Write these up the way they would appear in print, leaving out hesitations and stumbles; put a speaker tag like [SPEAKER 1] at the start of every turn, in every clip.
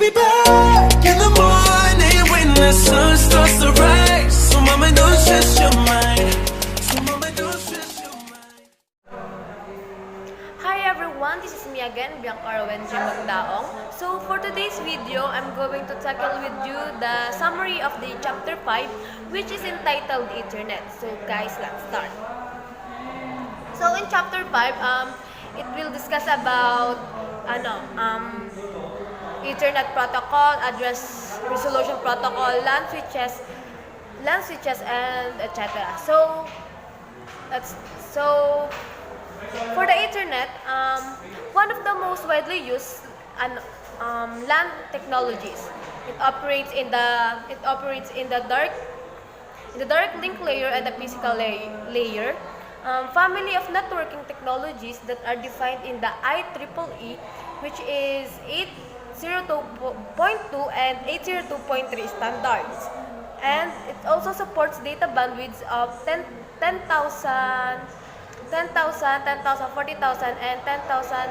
[SPEAKER 1] Be back in the morning when the sun starts to rise. So mama, don't stress your mind. So mama, don't stress your mind.
[SPEAKER 2] Hi everyone, this is me again, Bianca Magdaong. So for today's video, I'm going to tackle with you the summary of the Chapter 5, which is entitled Internet. So guys, let's start. So in Chapter 5, it will discuss about Ethernet protocol, address resolution protocol, LAN switches, and etc. So for the Ethernet, one of the most widely used LAN technologies. It operates in the dark link layer and the physical layer. Family of networking technologies that are defined in the IEEE, which is 802.2 and 802.3 standards. And it also supports data bandwidths of 10,000, 40,000, and 10,000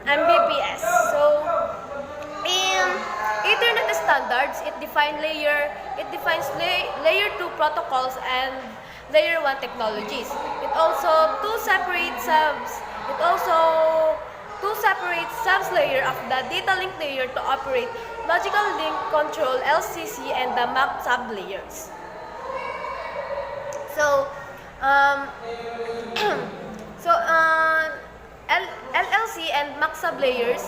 [SPEAKER 2] Mbps. So, in Ethernet standards, it defines layer 2 protocols and layer 1 technologies. It also two separates subs layer of the data link layer to operate logical link control LCC and the MAC sub layers. So, LLC and MAC sub layers.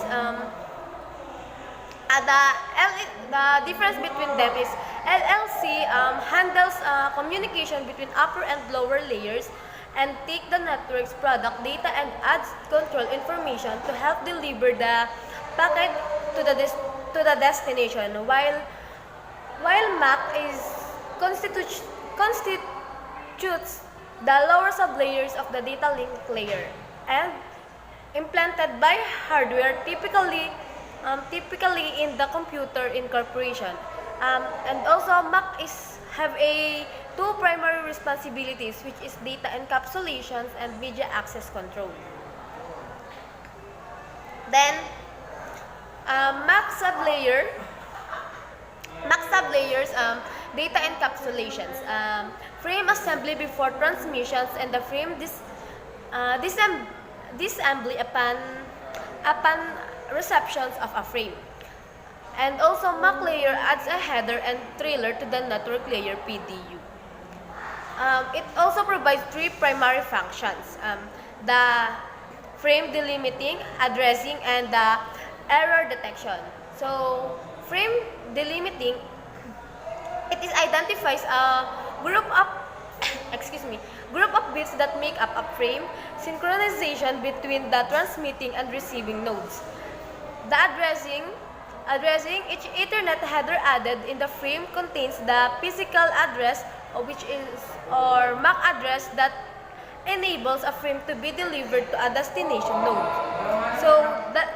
[SPEAKER 2] The difference between them is LLC handles communication between upper and lower layers and take the network's product data and adds control information to help deliver the packet to the destination, while MAC constitutes the lower sublayers of the data link layer and implanted by hardware, typically in the computer incorporation. And also MAC have two primary responsibilities, which is data encapsulations and media access control. Then MAC sublayers, data encapsulations, frame assembly before transmissions, and the frame disassembly upon receptions of a frame. And also MAC layer adds a header and trailer to the network layer PDU. It also provides three primary functions: the frame delimiting, addressing, and the error detection. So, frame delimiting, it identifies a group of bits that make up a frame, synchronization between the transmitting and receiving nodes. The addressing, each Ethernet header added in the frame contains the physical address, or MAC address, that enables a frame to be delivered to a destination node.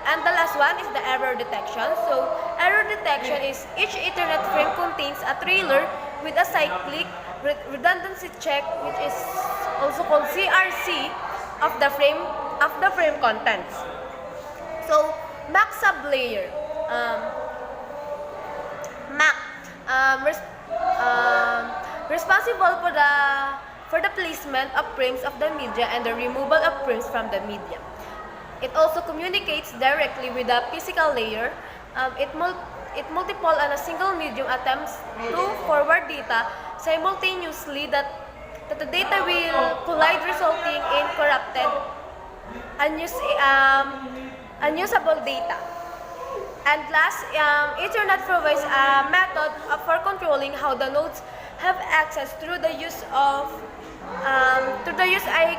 [SPEAKER 2] And the last one is the error detection. So, error detection is each Ethernet frame contains a trailer with a cyclic redundancy check, which is also called CRC, of the frame contents. So, MAC sublayer. MAC responsible for the placement of frames of the media and the removal of frames from the media. It also communicates directly with the physical layer. It multiple on a single medium attempts to forward data simultaneously that the data will collide, resulting in corrupted, unusable data. And last, Ethernet provides a method for controlling how the nodes have access through the use a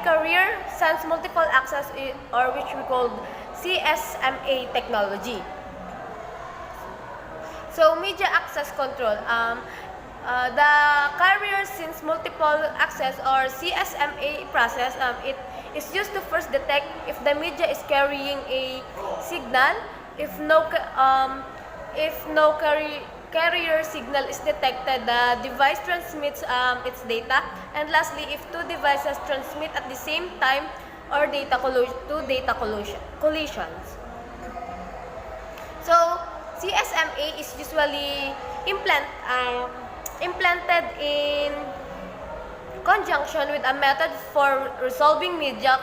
[SPEAKER 2] carrier sense multiple access, or which we call CSMA technology. So, media access control. The carrier sense multiple access, or CSMA process, it is used to first detect if the media is carrying a signal. If no carrier signal is detected, the device transmits its data. And lastly, if two devices transmit at the same time or data collisions. So, CSMA is usually implanted in conjunction with a method for resolving media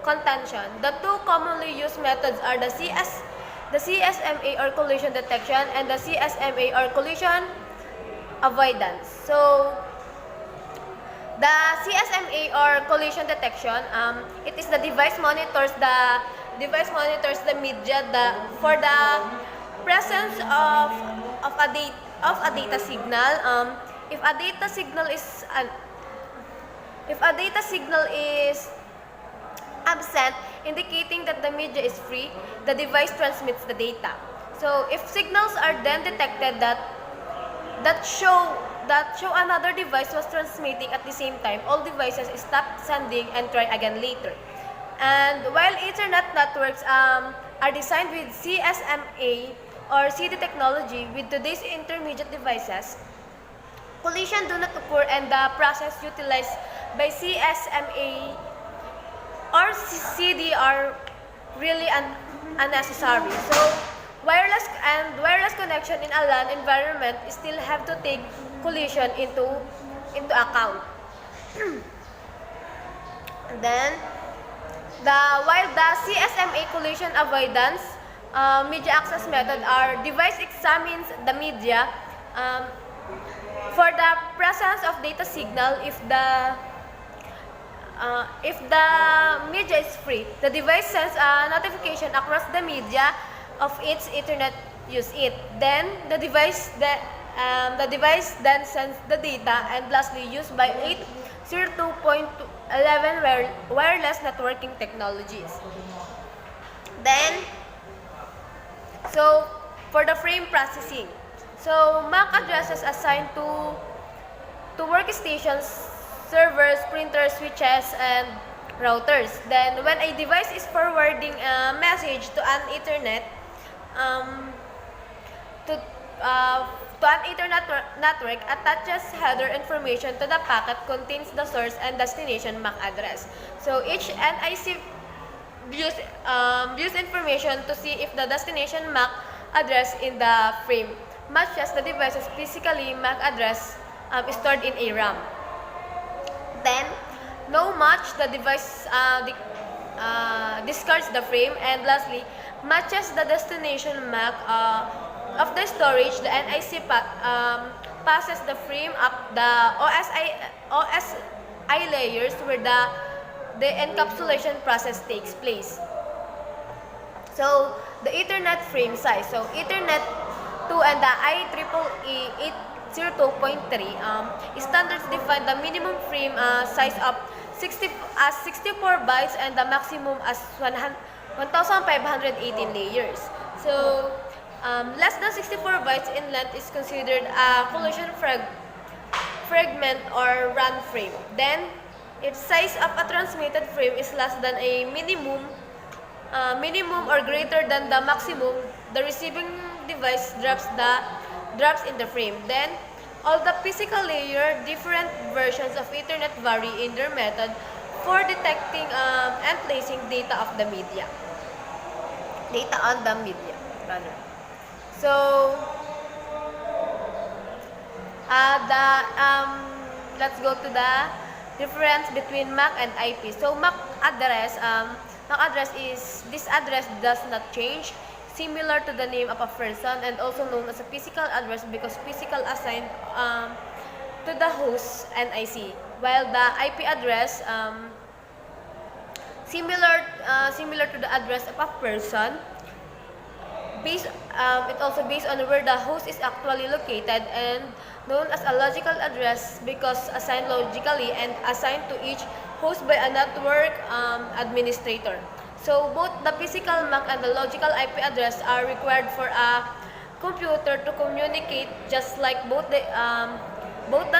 [SPEAKER 2] contention. The two commonly used methods are the CSMA or collision detection and the CSMA or collision avoidance. So, the CSMA or collision detection, it is the device monitors the media for the presence of a data signal. If a data signal is absent, indicating that the media is free, the device transmits the data. So if signals are then detected that show another device was transmitting at the same time, all devices stop sending and try again later. And while Ethernet networks are designed with CSMA or CD technology with today's intermediate devices, collision do not occur and the process utilized by CSMA or CD are really unnecessary. So wireless connection in a LAN environment still have to take collision into account. Then while the CSMA collision avoidance media access method are device examines the media for the presence of data signal. If the media is free, the device sends a notification across the media of its Ethernet use it. Then the device then sends the data, and lastly used by 802.11 wireless networking technologies. Then, so for the frame processing, so MAC addresses assigned to workstations, servers, printers, switches, and routers. Then, when a device is forwarding a message to an Ethernet network, attaches header information to the packet contains the source and destination MAC address. So each NIC views information to see if the destination MAC address in the frame matches the device's physically MAC address stored in a RAM. Then, no match, the device discards the frame, and lastly, matches the destination MAC of the storage. The NIC passes the frame up the OSI layers where the encapsulation process takes place. So, the Ethernet frame size. So, Ethernet 2 and the IEEE 802.3 standards define the minimum frame size of 64 bytes and the maximum as 1,518 layers. So, less than 64 bytes in length is considered a collision fragment or run frame. Then, if size of a transmitted frame is less than a minimum or greater than the maximum, the receiving device drops in the frame. Then, all the physical layer, different versions of Ethernet vary in their method for detecting and placing data on the media. So, let's go to the difference between MAC and IP. So, MAC address is, this address does not change, similar to the name of a person, and also known as a physical address because physical assigned to the host NIC. While the IP address, similar to the address of a person, it also based on where the host is actually located, and known as a logical address because assigned logically and assigned to each host by a network administrator. So both the physical MAC and the logical IP address are required for a computer to communicate, just like both the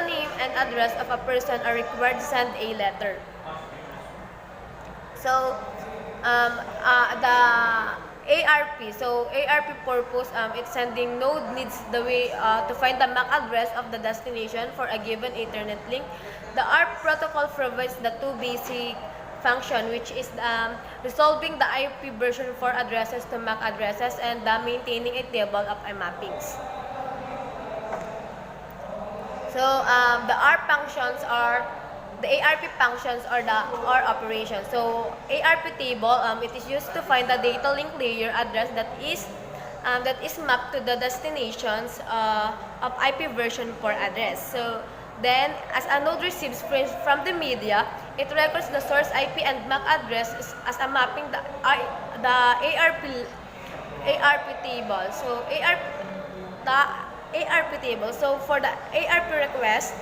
[SPEAKER 2] name and address of a person are required to send a letter. So the ARP. So ARP purpose, it's sending node needs the way to find the MAC address of the destination for a given Ethernet link. The ARP protocol provides the two basic function, which is resolving the IP version 4 addresses to MAC addresses and maintaining a table of mappings. So the ARP functions are the ARP functions or operations. So ARP table, it is used to find the data link layer address that is mapped to the destinations of IP version 4 address. So then, as a node receives frames from the media, it records the source IP and MAC address as a mapping the ARP table. So ARP table. So for the ARP request,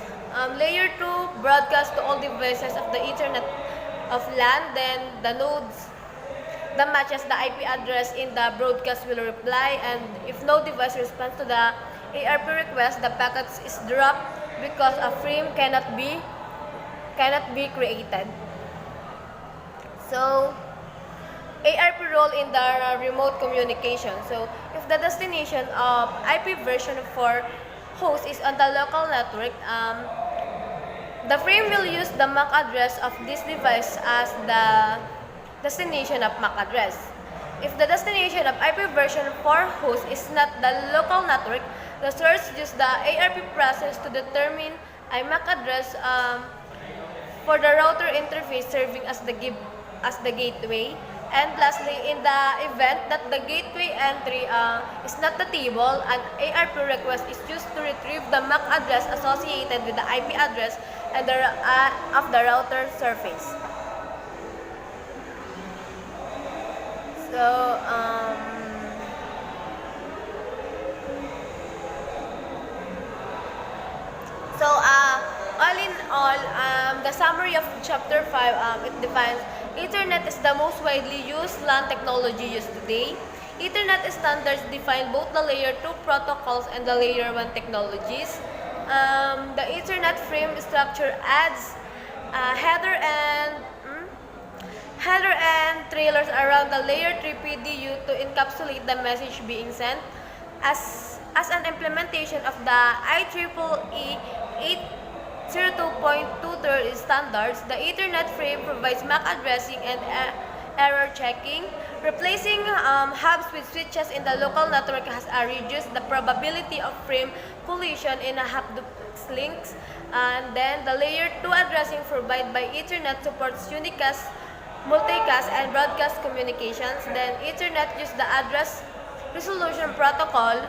[SPEAKER 2] layer 2 broadcast to all devices of the Ethernet of LAN. Then the nodes that matches the IP address in the broadcast will reply, and if no device responds to the ARP request, the packets is dropped because a frame cannot be created. So ARP role in the remote communication. So if the destination of IP version 4 host is on the local network, the frame will use the MAC address of this device as the destination of MAC address. If the destination of IP version 4 host is not the local network, the source uses the ARP process to determine a MAC address for the router interface serving as the gateway. And lastly, in the event that the gateway entry is not the table, an ARP request is used to retrieve the MAC address associated with the IP address and of the router surface. So, all in all, the summary of Chapter 5, it defines Ethernet is the most widely used LAN technology used today. Ethernet standards define both the Layer 2 protocols and the Layer 1 technologies. The Ethernet frame structure adds header and trailers around the Layer 3 PDU to encapsulate the message being sent. As an implementation of the IEEE 802.23 standards, the Ethernet frame provides MAC addressing and error checking. Replacing hubs with switches in the local network has reduced the probability of frame collision in a hub-duplex links. And then the Layer 2 addressing provided by Ethernet supports unicast, multicast, and broadcast communications. Then Ethernet uses the address resolution protocol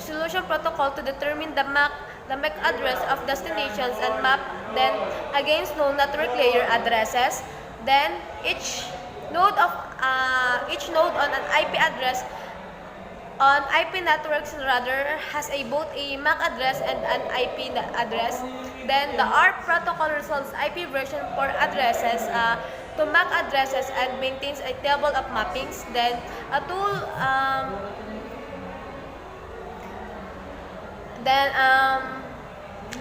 [SPEAKER 2] to determine the MAC address of destinations and map then against known network layer addresses. Then each node on an IP address on IP networks has both a MAC address and an IP address. Then the ARP protocol resolves IP version 4 addresses to MAC addresses and maintains a table of mappings. Then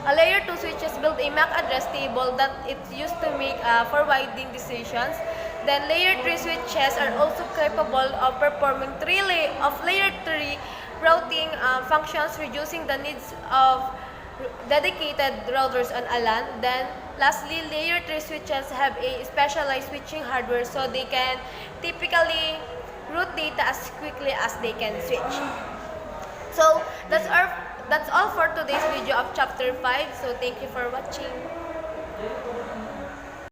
[SPEAKER 2] a Layer 2 switches build a MAC address table that it's used to make forwarding decisions. Then Layer 3 switches are also capable of performing Layer 3 routing functions, reducing the needs of dedicated routers on a LAN. Then lastly, Layer 3 switches have a specialized switching hardware so they can typically route data as quickly as they can switch. So that's all for today's video of Chapter 5. So thank you for watching.